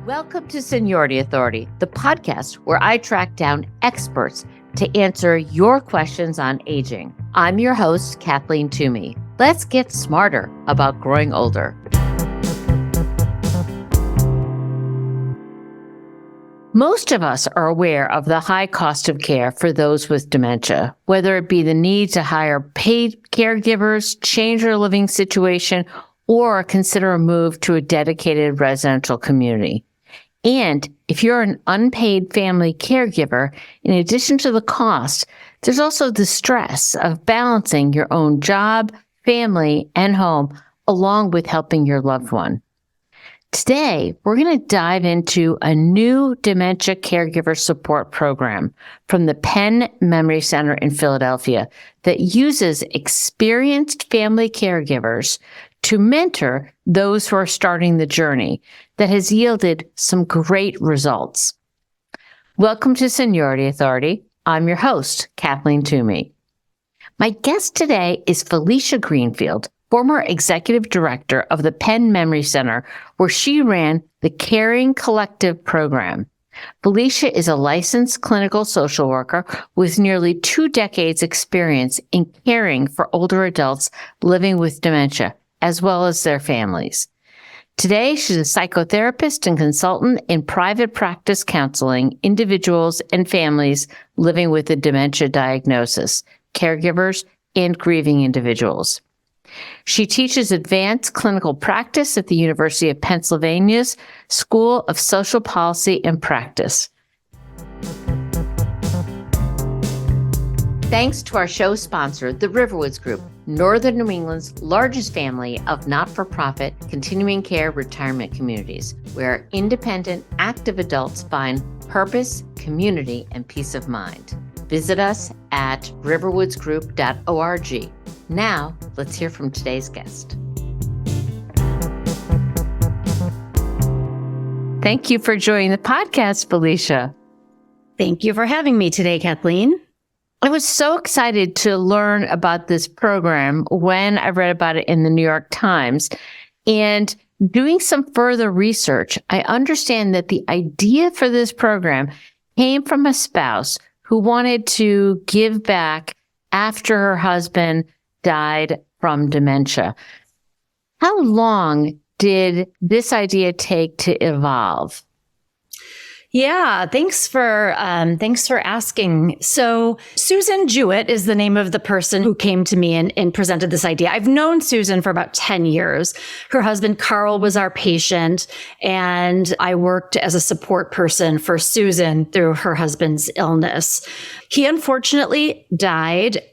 Welcome to Seniority Authority, the podcast where I track down experts to answer your questions on aging. I'm your host, Kathleen Toomey. Let's get smarter about growing older. Most of us are aware of the high cost of care for those with dementia, whether it be the need to hire paid caregivers, change their living situation, or consider a move to a dedicated residential community. And if you're an unpaid family caregiver, in addition to the cost, there's also the stress of balancing your own job, family, and home, along with helping your loved one. Today, we're going to dive into a new dementia caregiver support program from the Penn Memory Center in Philadelphia that uses experienced family caregivers to mentor those who are starting the journey that has yielded some great results. Welcome to Seniority Authority. I'm your host, Kathleen Toomey. My guest today is Felicia Greenfield, former executive director of the Penn Memory Center, where she ran the Caring Collective program. Felicia is a licensed clinical social worker with nearly 2 decades experience in caring for older adults living with dementia, as well as their families. Today, she's a psychotherapist and consultant in private practice counseling individuals and families living with a dementia diagnosis, caregivers, and grieving individuals. She teaches advanced clinical practice at the University of Pennsylvania's School of Social Policy and Practice. Thanks to our show sponsor, the Riverwoods Group, Northern New England's largest family of not-for-profit continuing care retirement communities, where independent, active adults find purpose, community, and peace of mind. Visit us at riverwoodsgroup.org. Now, let's hear from today's guest. Thank you for joining the podcast, Felicia. Thank you for having me today, Kathleen. I was so excited to learn about this program when I read about it in the New York Times. And doing some further research, I understand that the idea for this program came from a spouse who wanted to give back after her husband died from dementia. How long did this idea take to evolve? Yeah, thanks for asking. So Susan Jewett is the name of the person who came to me and presented this idea. I've known Susan for about 10 years. Her husband, Carl, was our patient, and I worked as a support person for Susan through her husband's illness. He unfortunately died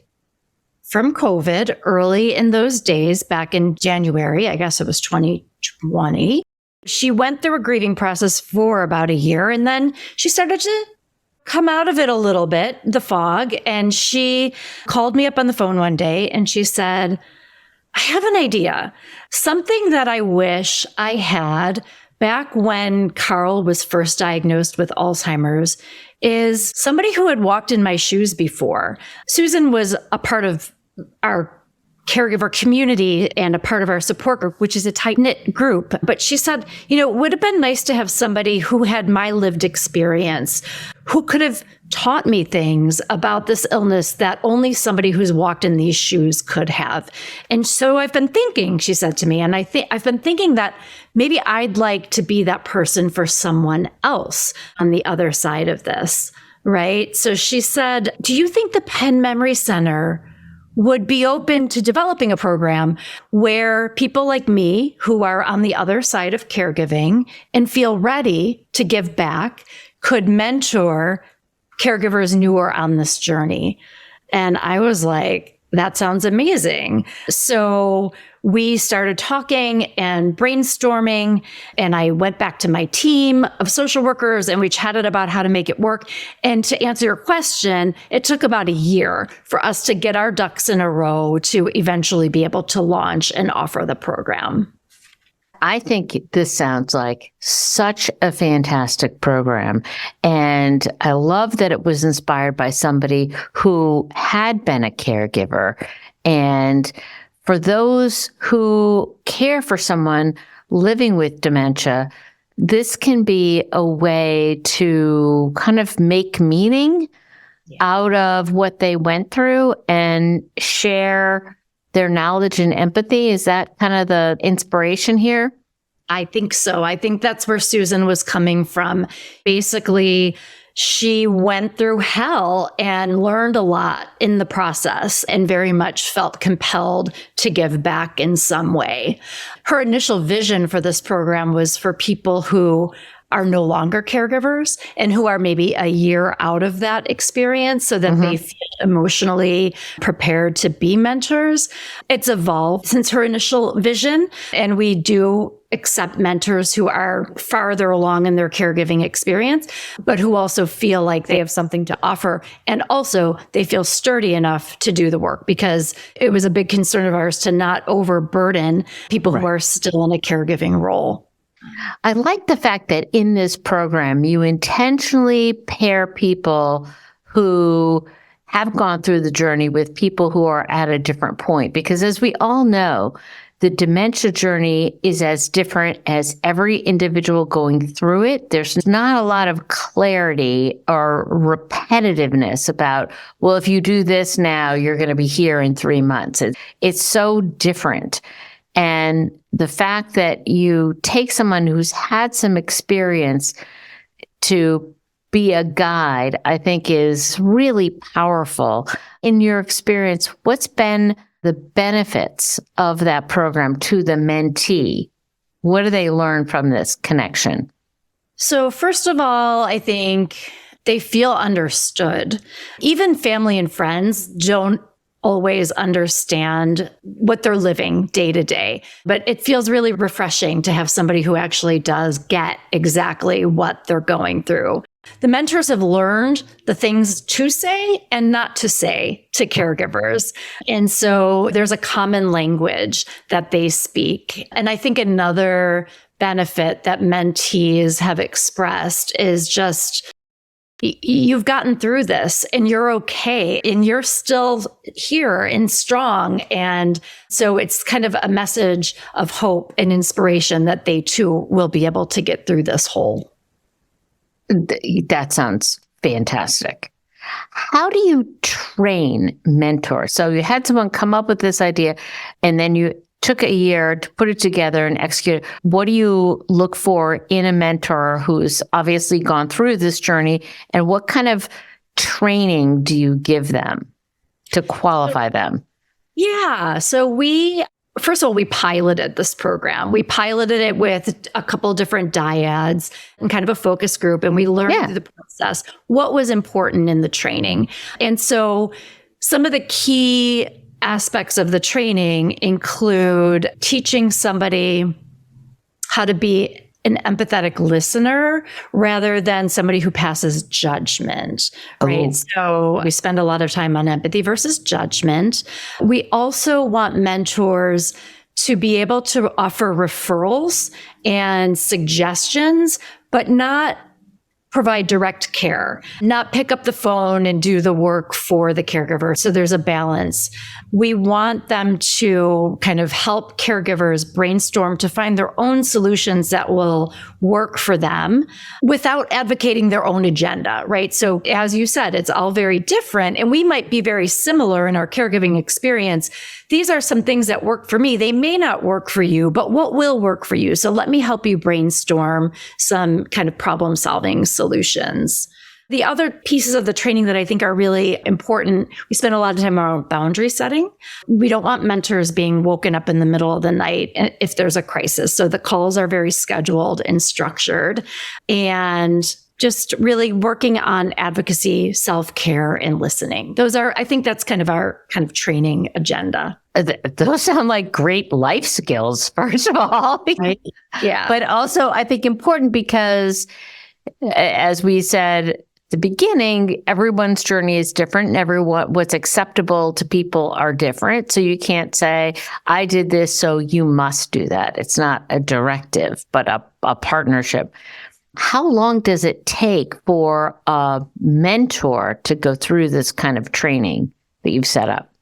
from COVID early in those days, back in January, I guess it was 2020. She went through a grieving process for about a year, and then she started to come out of it a little bit, the fog, and she called me up on the phone one day and she said, I have an idea, something that I wish I had back when Carl was first diagnosed with Alzheimer's is somebody who had walked in my shoes before. Susan was a part of our caregiver community and a part of our support group, which is a tight-knit group. But she said, it would have been nice to have somebody who had my lived experience, who could have taught me things about this illness that only somebody who's walked in these shoes could have. And so I've been thinking, she said to me, and I've been thinking that maybe I'd like to be that person for someone else on the other side of this, right? So she said, do you think the Penn Memory Center would be open to developing a program where people like me who are on the other side of caregiving and feel ready to give back could mentor caregivers newer on this journey? And I was like, that sounds amazing. So we started talking and brainstorming, and I went back to my team of social workers and we chatted about how to make it work. And to answer your question, it took about a year for us to get our ducks in a row to eventually be able to launch and offer the program. I think this sounds like such a fantastic program. And I love that it was inspired by somebody who had been a caregiver. And for those who care for someone living with dementia, this can be a way to kind of make meaning out of what they went through and share their knowledge and empathy. Is that kind of the inspiration here? I think so. I think that's where Susan was coming from. Basically, she went through hell and learned a lot in the process and very much felt compelled to give back in some way. Her initial vision for this program was for people who are no longer caregivers and who are maybe a year out of that experience so that they feel emotionally prepared to be mentors. It's evolved since her initial vision, and we do accept mentors who are farther along in their caregiving experience, but who also feel like they have something to offer. And also they feel sturdy enough to do the work, because it was a big concern of ours to not overburden people who are still in a caregiving role. I like the fact that in this program, you intentionally pair people who have gone through the journey with people who are at a different point. Because as we all know, the dementia journey is as different as every individual going through it. There's not a lot of clarity or repetitiveness about, well, if you do this now, you're going to be here in 3 months. It's so different. And the fact that you take someone who's had some experience to be a guide, I think is really powerful. In your experience, what's been the benefits of that program to the mentee? What do they learn from this connection? So first of all, I think they feel understood. Even family and friends don't always understand what they're living day to day, but it feels really refreshing to have somebody who actually does get exactly what they're going through. The mentors have learned the things to say and not to say to caregivers. And so there's a common language that they speak. And I think another benefit that mentees have expressed is just, you've gotten through this and you're okay and you're still here and strong. And so it's kind of a message of hope and inspiration that they too will be able to get through this whole. That sounds fantastic. How do you train mentors? So you had someone come up with this idea and then you took a year to put it together and execute it. What do you look for in a mentor who's obviously gone through this journey? And what kind of training do you give them to qualify them? Yeah. So first of all, we piloted this program. We piloted it with a couple different dyads and kind of a focus group. And we learned through the process what was important in the training. And so some of the key aspects of the training include teaching somebody how to be an empathetic listener rather than somebody who passes judgment, right? Oh. So we spend a lot of time on empathy versus judgment. We also want mentors to be able to offer referrals and suggestions, but not provide direct care, not pick up the phone and do the work for the caregiver. So there's a balance. We want them to kind of help caregivers brainstorm to find their own solutions that will work for them without advocating their own agenda, right? So as you said, it's all very different and we might be very similar in our caregiving experience. These are some things that work for me. They may not work for you, but what will work for you? So let me help you brainstorm some kind of problem solving solutions. The other pieces of the training that I think are really important, we spend a lot of time on boundary setting. We don't want mentors being woken up in the middle of the night if there's a crisis. So the calls are very scheduled and structured, and just really working on advocacy, self-care, and listening. I think that's kind of our kind of training agenda. Those sound like great life skills, first of all. Right? Yeah. But also, I think important because, as we said at the beginning, everyone's journey is different and what's acceptable to people are different. So you can't say, I did this, so you must do that. It's not a directive, but a partnership. How long does it take for a mentor to go through this kind of training that you've set up?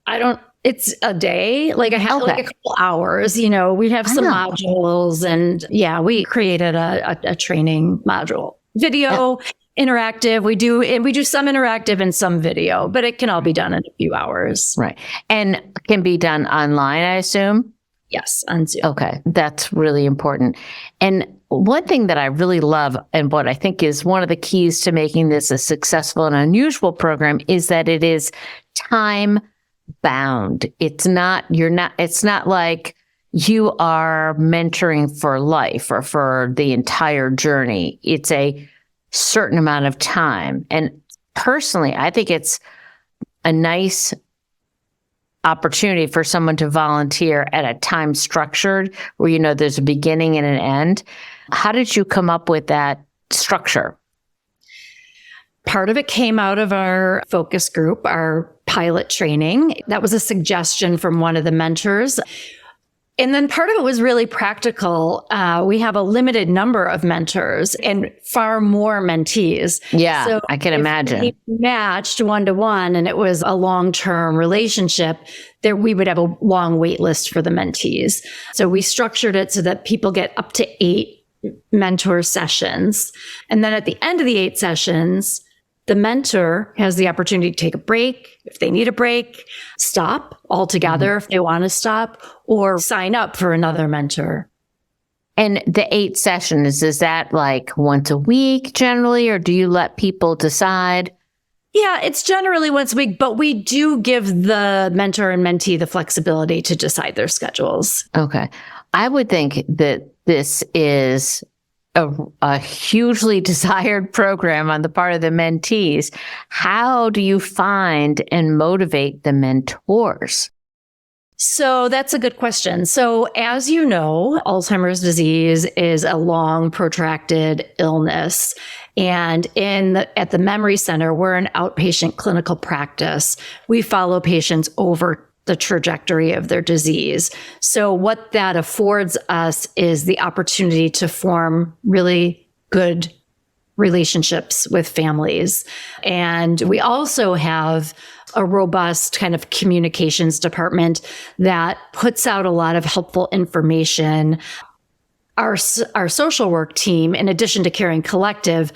I don't It's a day, like I have like a couple hours, we have some modules and we created a training module, video, interactive. We do some interactive and some video, but it can all be done in a few hours. Right. And can be done online, I assume? Yes, on Zoom. Okay. That's really important. And one thing that I really love and what I think is one of the keys to making this a successful and unusual program is that it is time bound. It's not like you are mentoring for life or for the entire journey. It's a certain amount of time. And personally, I think it's a nice opportunity for someone to volunteer at a time structured where, there's a beginning and an end. How did you come up with that structure? Part of it came out of our focus group, our pilot training. That was a suggestion from one of the mentors. And then part of it was really practical. We have a limited number of mentors and far more mentees. Yeah, so I can imagine. If we matched 1-to-1 and it was a long-term relationship, there we would have a long wait list for the mentees. So we structured it so that people get up to 8 mentor sessions. And then at the end of the 8 sessions, the mentor has the opportunity to take a break if they need a break, stop altogether if they want to stop, or sign up for another mentor. And the 8 sessions, is that like once a week generally, or do you let people decide? Yeah, it's generally once a week, but we do give the mentor and mentee the flexibility to decide their schedules. Okay. I would think that this is a hugely desired program on the part of the mentees. How do you find and motivate the mentors? So that's a good question. So as you know, Alzheimer's disease is a long, protracted illness. And at the Memory Center, we're an outpatient clinical practice. We follow patients over the trajectory of their disease. So what that affords us is the opportunity to form really good relationships with families. And we also have a robust kind of communications department that puts out a lot of helpful information. Our social work team, in addition to Caring Collective,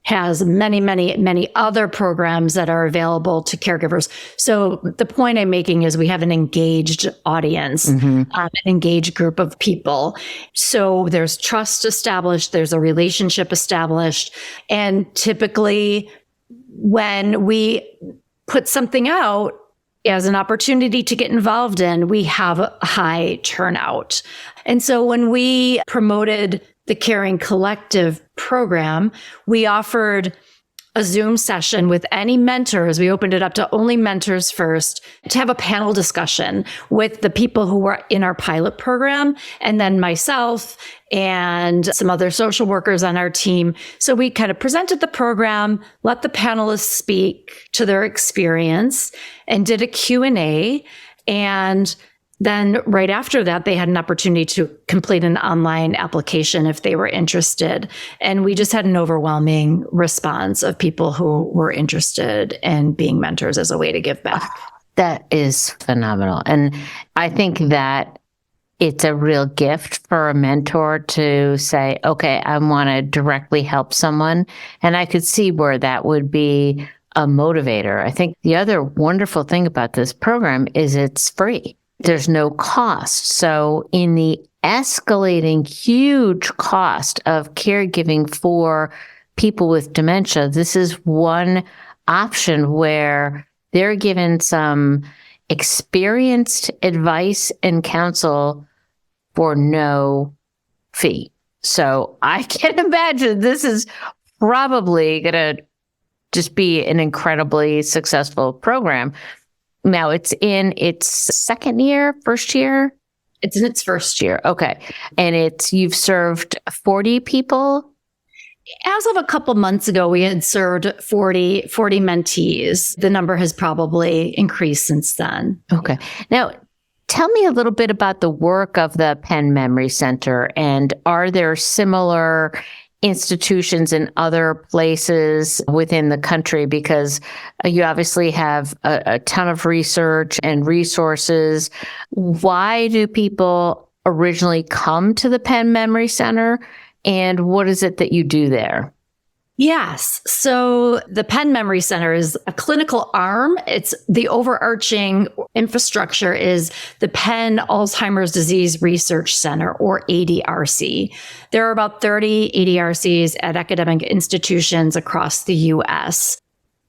has many other programs that are available to caregivers. So the point I'm making is we have an engaged audience, an engaged group of people. So there's trust established, there's a relationship established. And typically when we put something out as an opportunity to get involved in, we have a high turnout. And so when we promoted the Caring Collective program, we offered a Zoom session with any mentors. We opened it up to only mentors first to have a panel discussion with the people who were in our pilot program, and then myself and some other social workers on our team. So we kind of presented the program, let the panelists speak to their experience, and did a Q&A. And then right after that, they had an opportunity to complete an online application if they were interested. And we just had an overwhelming response of people who were interested in being mentors as a way to give back. That is phenomenal. And I think that it's a real gift for a mentor to say, okay, I want to directly help someone. And I could see where that would be a motivator. I think the other wonderful thing about this program is it's free. There's no cost. So in the escalating huge cost of caregiving for people with dementia, this is one option where they're given some experienced advice and counsel for no fee. So I can imagine this is probably going to just be an incredibly successful program. Now it's in its second year, first year? It's in its first year. Okay. And you've served 40 people? As of a couple months ago, we had served 40 mentees. The number has probably increased since then. Okay. Now, tell me a little bit about the work of the Penn Memory Center, and are there similar institutions in other places within the country? Because you obviously have a ton of research and resources. Why do people originally come to the Penn Memory Center? And what is it that you do there? Yes. So the Penn Memory Center is a clinical arm. It's the overarching infrastructure is the Penn Alzheimer's Disease Research Center, or ADRC. There are about 30 ADRCs at academic institutions across the U.S.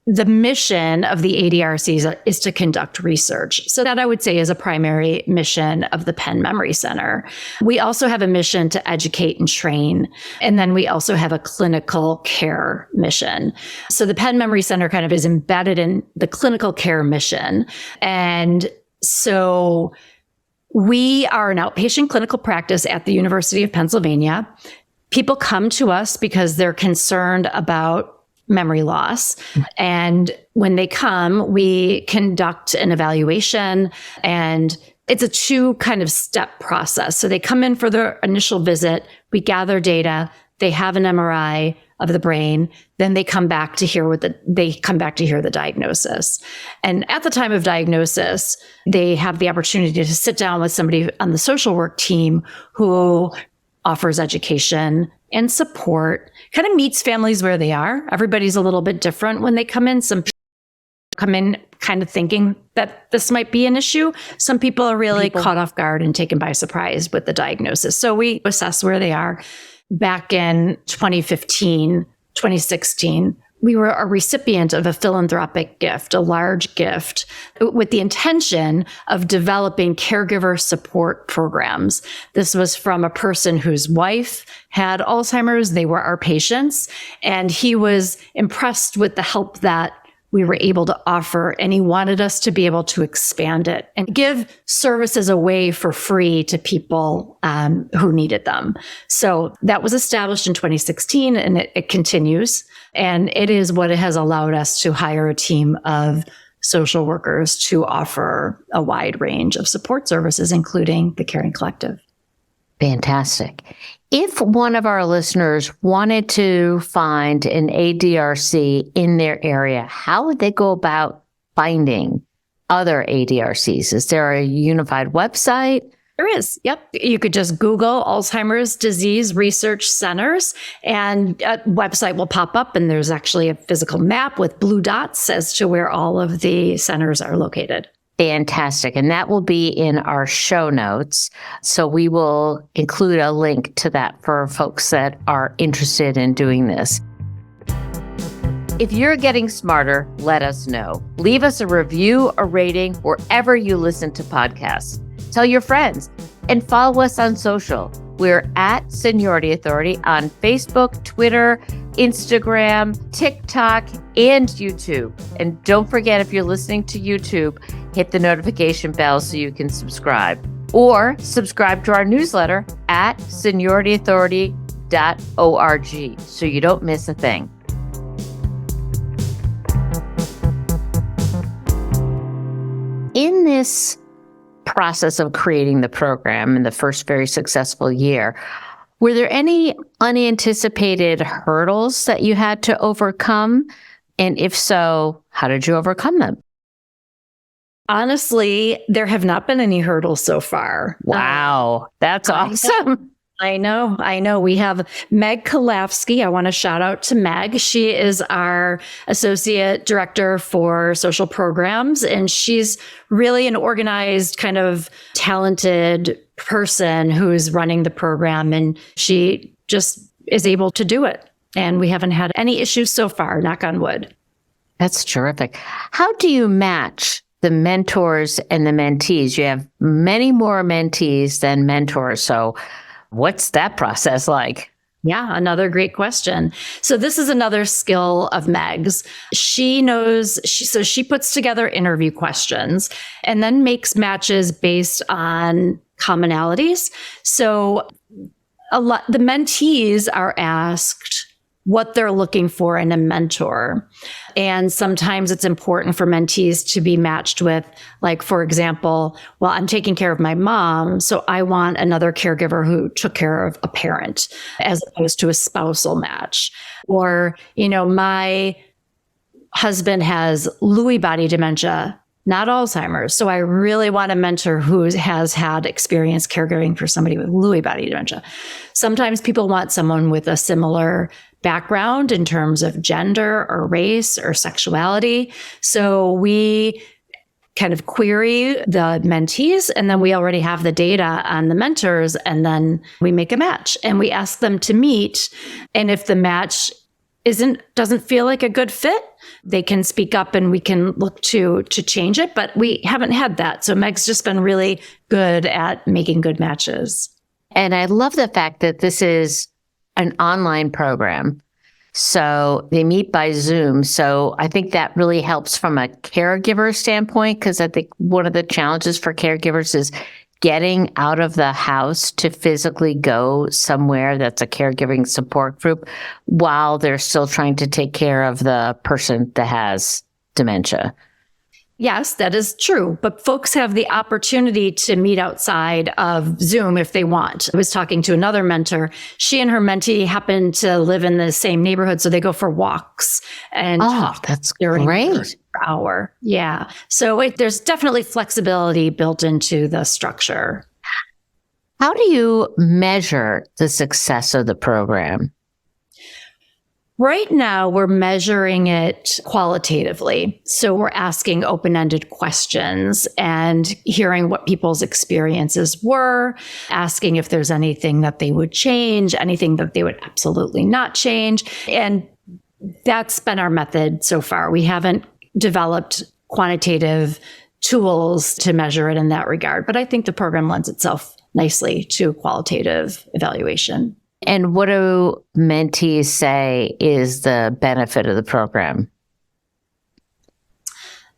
The mission of the ADRCs is to conduct research. So that, I would say, is a primary mission of the Penn Memory Center. We also have a mission to educate and train. And then we also have a clinical care mission. So the Penn Memory Center kind of is embedded in the clinical care mission. And so we are an outpatient clinical practice at the University of Pennsylvania. People come to us because they're concerned about memory loss. And when they come, we conduct an evaluation, and it's a 2 kind of step process. So they come in for their initial visit, we gather data, they have an MRI of the brain, then they come back to hear the diagnosis. And at the time of diagnosis, they have the opportunity to sit down with somebody on the social work team who offers education and support, kind of meets families where they are. Everybody's a little bit different when they come in. Some people come in kind of thinking that this might be an issue. Some people are really caught off guard and taken by surprise with the diagnosis. So we assess where they are. Back in 2015, 2016, we were a recipient of a philanthropic gift, a large gift, with the intention of developing caregiver support programs. This was from a person whose wife had Alzheimer's. They were our patients, and he was impressed with the help that we were able to offer, and he wanted us to be able to expand it and give services away for free to people who needed them. So that was established in 2016, and it continues. And it is what it has allowed us to hire a team of social workers to offer a wide range of support services, including the Caring Collective. Fantastic. If one of our listeners wanted to find an ADRC in their area, how would they go about finding other ADRCs? Is there a unified website? There is. Yep. You could just Google Alzheimer's Disease Research Centers, and a website will pop up, and there's actually a physical map with blue dots as to where all of the centers are located. Fantastic. And that will be in our show notes. So we will include a link to that for folks that are interested in doing this. If you're getting smarter, let us know. Leave us a review, a rating, wherever you listen to podcasts. Tell your friends and follow us on social. We're at Seniority Authority on Facebook, Twitter, Instagram, TikTok, and YouTube. And don't forget, if you're listening to YouTube, hit the notification bell so you can subscribe. Or subscribe to our newsletter at seniorityauthority.org so you don't miss a thing. In this process of creating the program in the first very successful year, were there any unanticipated hurdles that you had to overcome? And if so, how did you overcome them? Honestly, there have not been any hurdles so far. Wow, that's awesome. I know. We have Meg Kalafsky. I want to shout out to Meg. She is our Associate Director for Social Programs, and she's really an organized, kind of talented person who is running the program, and she just is able to do it. And we haven't had any issues so far, knock on wood. That's terrific. How do you match the mentors and the mentees? You have many more mentees than mentors. So what's that process like? Yeah, another great question. So this is another skill of Meg's. She puts together interview questions and then makes matches based on commonalities. So the mentees are asked, what they're looking for in a mentor. And sometimes it's important for mentees to be matched with, like, for example, well, I'm taking care of my mom, so I want another caregiver who took care of a parent, as opposed to a spousal match. Or, my husband has Lewy body dementia, not Alzheimer's. So I really want a mentor who has had experience caregiving for somebody with Lewy body dementia. Sometimes people want someone with a similar background in terms of gender or race or sexuality. So we kind of query the mentees, and then we already have the data on the mentors, and then we make a match and we ask them to meet. And if the match doesn't feel like a good fit, they can speak up and we can look to change it. But we haven't had that. So Meg's just been really good at making good matches. And I love the fact that this is an online program. So they meet by Zoom. So I think that really helps from a caregiver standpoint, because I think one of the challenges for caregivers is getting out of the house to physically go somewhere that's a caregiving support group while they're still trying to take care of the person that has dementia. Yes, that is true. But folks have the opportunity to meet outside of Zoom if they want. I was talking to another mentor. She and her mentee happen to live in the same neighborhood, so they go for walks and talk. That's during great. the hour. Yeah. So there's definitely flexibility built into the structure. How do you measure the success of the program? Right now, we're measuring it qualitatively. So we're asking open-ended questions and hearing what people's experiences were, asking if there's anything that they would change, anything that they would absolutely not change. And that's been our method so far. We haven't developed quantitative tools to measure it in that regard, but I think the program lends itself nicely to qualitative evaluation. And what do mentees say is the benefit of the program?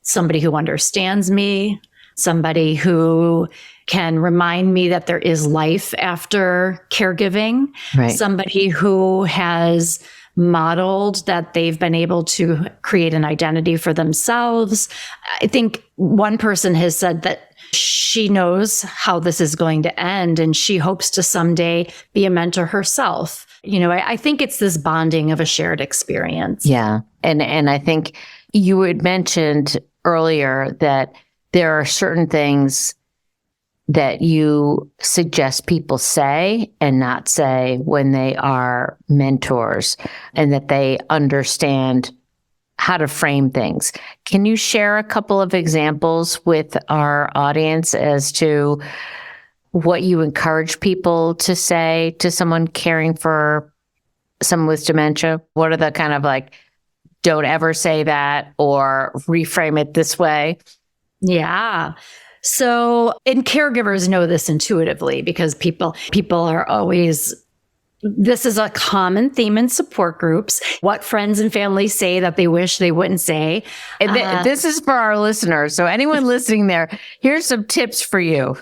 Somebody who understands me, somebody who can remind me that there is life after caregiving, Right. Somebody who has modeled that they've been able to create an identity for themselves. I think one person has said that she knows how this is going to end and she hopes to someday be a mentor herself. I think it's this bonding of a shared experience. Yeah. And I think you had mentioned earlier that there are certain things that you suggest people say and not say when they are mentors, and that they understand how to frame things. Can you share a couple of examples with our audience as to what you encourage people to say to someone caring for someone with dementia? What are the kind of don't ever say that, or reframe it this way? Yeah. So, and caregivers know this intuitively because people are always, this is a common theme in support groups, what friends and family say that they wish they wouldn't say. And this is for our listeners. So anyone listening there, here's some tips for you.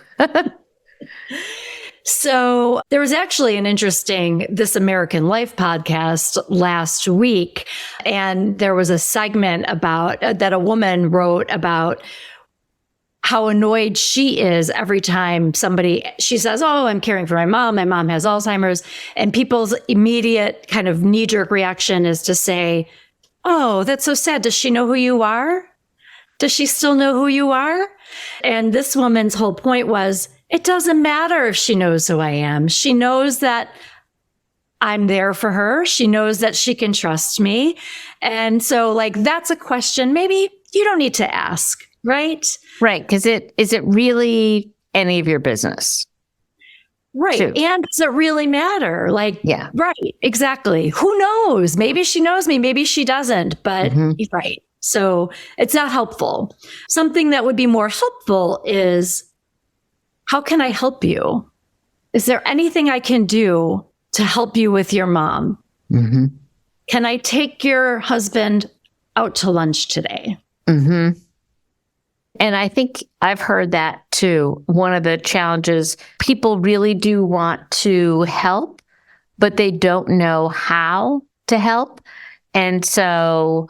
So there was actually an interesting This American Life podcast last week, and there was a segment about that a woman wrote about how annoyed she is every time she says, "Oh, I'm caring for my mom. My mom has Alzheimer's." And people's immediate kind of knee-jerk reaction is to say, "Oh, that's so sad. Does she know who you are? Does she still know who you are?" And this woman's whole point was, it doesn't matter if she knows who I am. She knows that I'm there for her. She knows that she can trust me. And so that's a question maybe you don't need to ask. Right? Right. Because is it really any of your business? Right. Too. And does it really matter? Yeah. Right. Exactly. Who knows? Maybe she knows me. Maybe she doesn't. But right. So it's not helpful. Something that would be more helpful is, how can I help you? Is there anything I can do to help you with your mom? Mm-hmm. Can I take your husband out to lunch today? Mm-hmm. And I think I've heard that too. One of the challenges, people really do want to help, but they don't know how to help. And so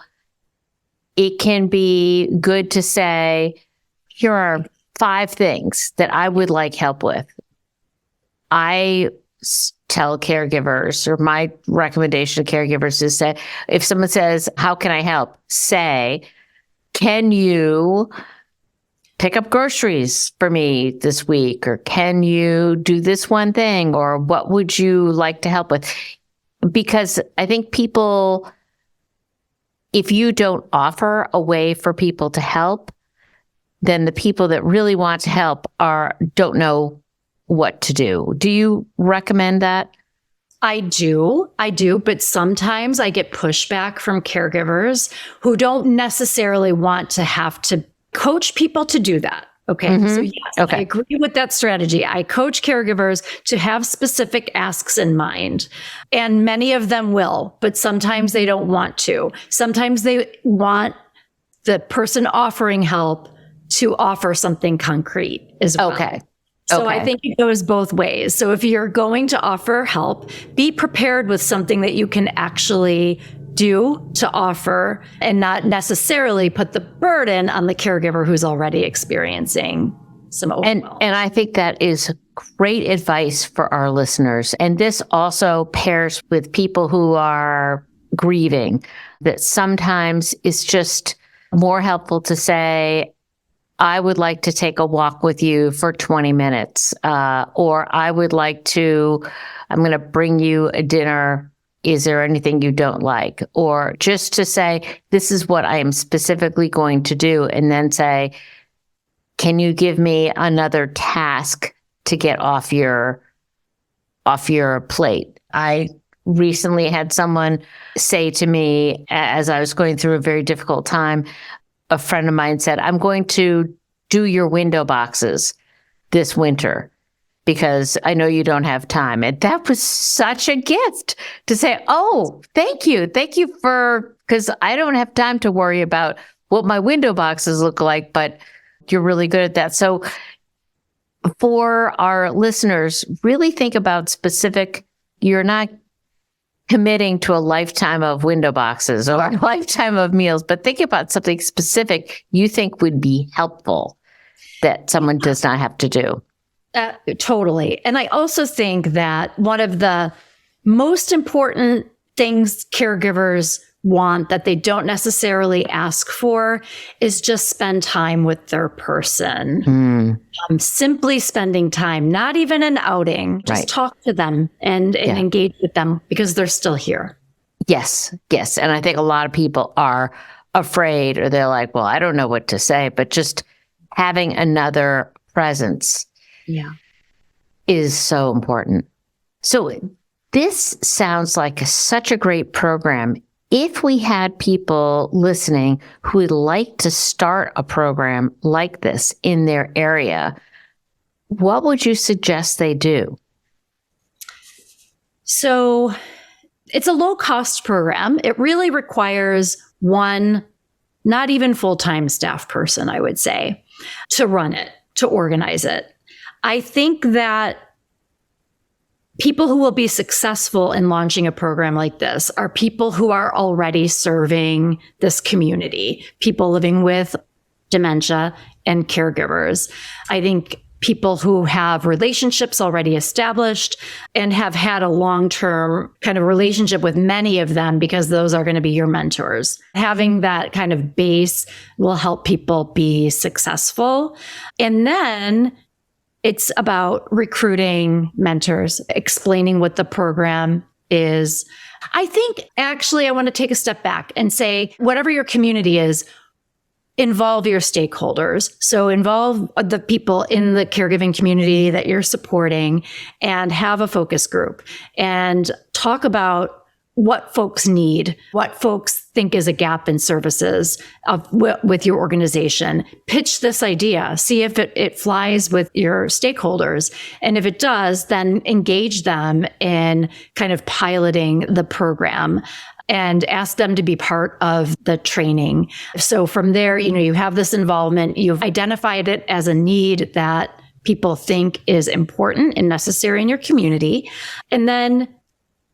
it can be good to say, here are 5 things that I would like help with. I tell caregivers, or my recommendation to caregivers is say, if someone says, how can I help? Say, can you pick up groceries for me this week? Or can you do this one thing? Or what would you like to help with? Because I think people, if you don't offer a way for people to help, then the people that really want to help don't know what to do. Do you recommend that? I do, but sometimes I get pushback from caregivers who don't necessarily want to have to coach people to do that. Okay. Mm-hmm. So yes, okay. I agree with that strategy. I coach caregivers to have specific asks in mind, and many of them will, but sometimes they don't want to. Sometimes they want the person offering help to offer something concrete as well. Okay. So I think it goes both ways. So if you're going to offer help, be prepared with something that you can actually do to offer and not necessarily put the burden on the caregiver who's already experiencing some overwhelm. And I think that is great advice for our listeners. And this also pairs with people who are grieving, that sometimes it's just more helpful to say, I would like to take a walk with you for 20 minutes, or I'm going to bring you a dinner. Is there anything you don't like? Or just to say, this is what I am specifically going to do. And then say, can you give me another task to get off your plate? I recently had someone say to me, as I was going through a very difficult time, a friend of mine said, I'm going to do your window boxes this winter because I know you don't have time. And that was such a gift to say, oh, thank you. Thank you because I don't have time to worry about what my window boxes look like, but you're really good at that. So for our listeners, really think about specific, you're not committing to a lifetime of window boxes or a lifetime of meals, but think about something specific you think would be helpful that someone does not have to do. Totally. And I also think that one of the most important things caregivers want that they don't necessarily ask for is just spend time with their person. Simply spending time, not even an outing, just talk to them and engage with them because they're still here. Yes. And I think a lot of people are afraid, or they're like, well, I don't know what to say, but just having another presence is so important. So this sounds like such a great program. If we had people listening who would like to start a program like this in their area, what would you suggest they do? So it's a low-cost program. It really requires one, not even full-time staff person, I would say, to run it, to organize it. I think that people who will be successful in launching a program like this are people who are already serving this community, people living with dementia and caregivers. I think people who have relationships already established and have had a long-term kind of relationship with many of them, because those are going to be your mentors. Having that kind of base will help people be successful. And then it's about recruiting mentors, explaining what the program is. I think actually I want to take a step back and say, whatever your community is, involve your stakeholders. So involve the people in the caregiving community that you're supporting and have a focus group and talk about what folks need, what folks think is a gap in services with your organization. Pitch this idea, see if it flies with your stakeholders. And if it does, then engage them in kind of piloting the program and ask them to be part of the training. So from there, you have this involvement, you've identified it as a need that people think is important and necessary in your community. And then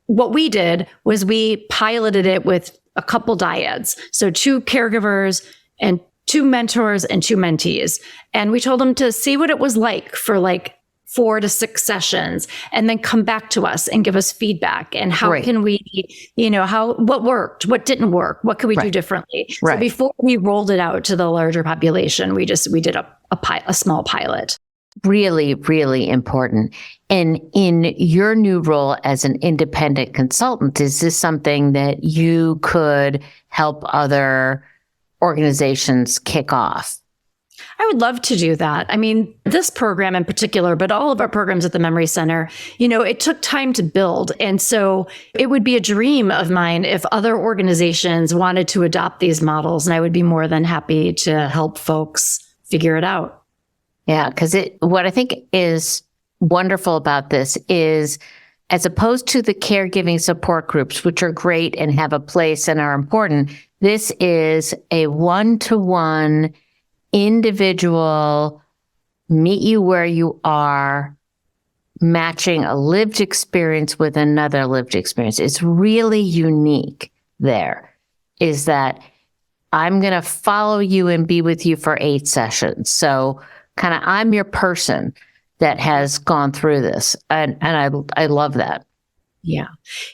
what we did was we piloted it with a couple dyads. So 2 caregivers and 2 mentors and 2 mentees. And we told them to see what it was like for like 4 to 6 sessions and then come back to us and give us feedback. And how Right. can we, what worked, what didn't work, what could we do differently? Right. So before we rolled it out to the larger population, we did a small pilot. Really, really important. And in your new role as an independent consultant, is this something that you could help other organizations kick off? I would love to do that. I mean, this program in particular, but all of our programs at the Memory Center, it took time to build. And so it would be a dream of mine if other organizations wanted to adopt these models, and I would be more than happy to help folks figure it out. Yeah, because what I think is wonderful about this is, as opposed to the caregiving support groups, which are great and have a place and are important, this is a one-to-one individual, meet you where you are, matching a lived experience with another lived experience. It's really unique there, is that I'm going to follow you and be with you for 8 sessions. So kind of I'm your person that has gone through this. And I love that. Yeah.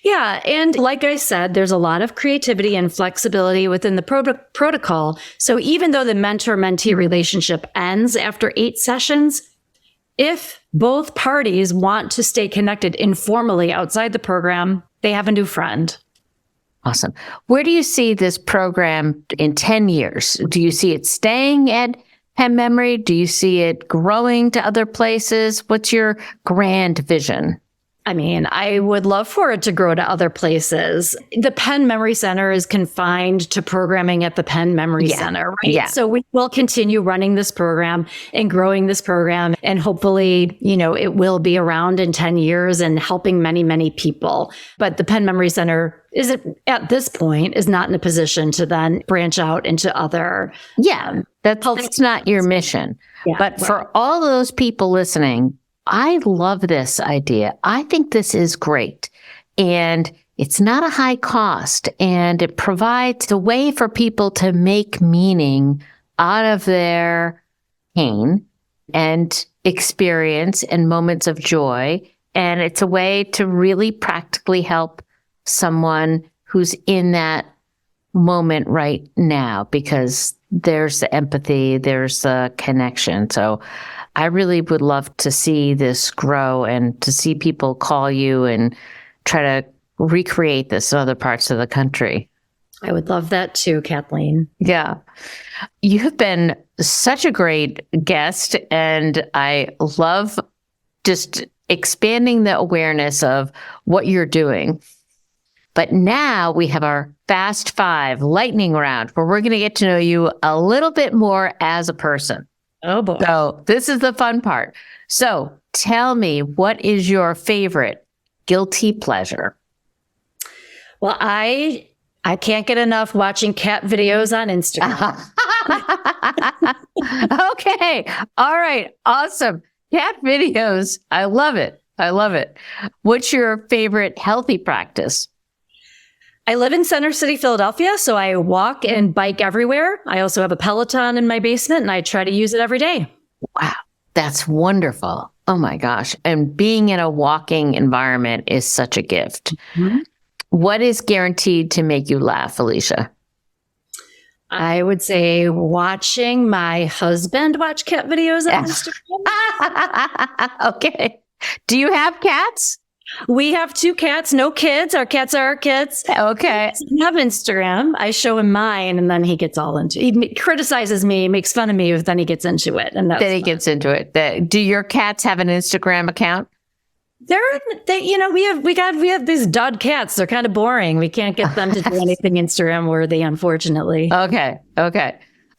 Yeah. And like I said, there's a lot of creativity and flexibility within the protocol. So even though the mentor-mentee relationship ends after 8 sessions, if both parties want to stay connected informally outside the program, they have a new friend. Awesome. Where do you see this program in 10 years? Do you see it staying at Penn Memory? Do you see it growing to other places? What's your grand vision? I mean, I would love for it to grow to other places. The Penn Memory Center is confined to programming at the Penn Memory Center, right? Yeah. So we will continue running this program and growing this program. And hopefully, it will be around in 10 years and helping many, many people. But the Penn Memory Center at this point is not in a position to then branch out into other. Yeah, that's not your mission. Yeah, but for all those people listening, I love this idea. I think this is great. And it's not a high cost, and it provides a way for people to make meaning out of their pain and experience and moments of joy. And it's a way to really practically help someone who's in that moment right now, because there's the empathy, there's the connection. So I really would love to see this grow and to see people call you and try to recreate this in other parts of the country. I would love that too, Kathleen. Yeah. You have been such a great guest, and I love just expanding the awareness of what you're doing. But now we have our Fast 5 lightning round, where we're going to get to know you a little bit more as a person. Oh boy. So this is the fun part. So tell me, what is your favorite guilty pleasure? Well, I can't get enough watching cat videos on Instagram. Okay. All right. Awesome. Cat videos. I love it. I love it. What's your favorite healthy practice? I live in Center City, Philadelphia, so I walk and bike everywhere. I also have a Peloton in my basement, and I try to use it every day. Wow. That's wonderful. Oh my gosh. And being in a walking environment is such a gift. Mm-hmm. What is guaranteed to make you laugh, Felicia? I would say watching my husband watch cat videos on Instagram. Okay. Do you have cats? We have 2 cats, no kids. Our cats are our kids. Okay. We have Instagram. I show him mine, and then he gets all into it. He criticizes me, makes fun of me, but then he gets into it. And then he gets into it. Do your cats have an Instagram account? We have these dud cats. They're kind of boring. We can't get them to do anything Instagram worthy, unfortunately. Okay.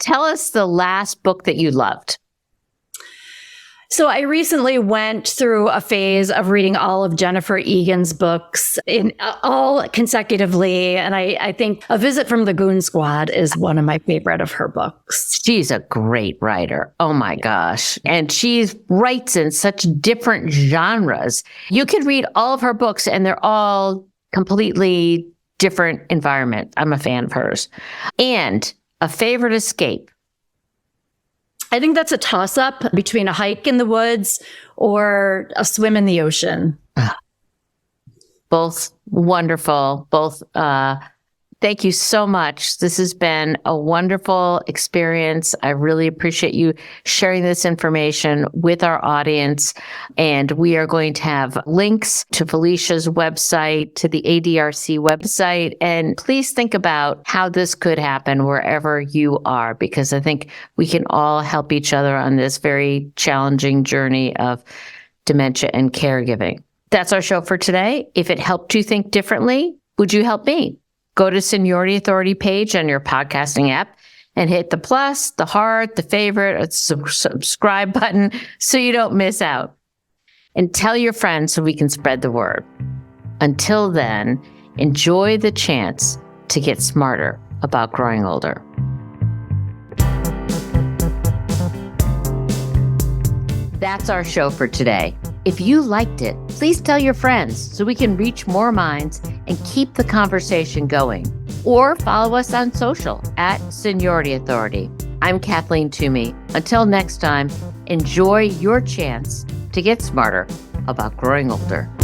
Tell us the last book that you loved. So I recently went through a phase of reading all of Jennifer Egan's books all consecutively. And I think A Visit from the Goon Squad is one of my favorite of her books. She's a great writer. Oh my gosh. And she writes in such different genres. You could read all of her books and they're all completely different environment. I'm a fan of hers. And a favorite escape. I think that's a toss-up between a hike in the woods or a swim in the ocean. Both wonderful. Both, thank you so much. This has been a wonderful experience. I really appreciate you sharing this information with our audience. And we are going to have links to Felicia's website, to the ADRC website. And please think about how this could happen wherever you are, because I think we can all help each other on this very challenging journey of dementia and caregiving. That's our show for today. If it helped you think differently, would you help me? Go to Seniority Authority page on your podcasting app and hit the plus, the heart, the favorite, or subscribe button so you don't miss out. And tell your friends so we can spread the word. Until then, enjoy the chance to get smarter about growing older. That's our show for today. If you liked it, please tell your friends so we can reach more minds and keep the conversation going. Or follow us on social at Seniority Authority. I'm Kathleen Toomey. Until next time, enjoy your chance to get smarter about growing older.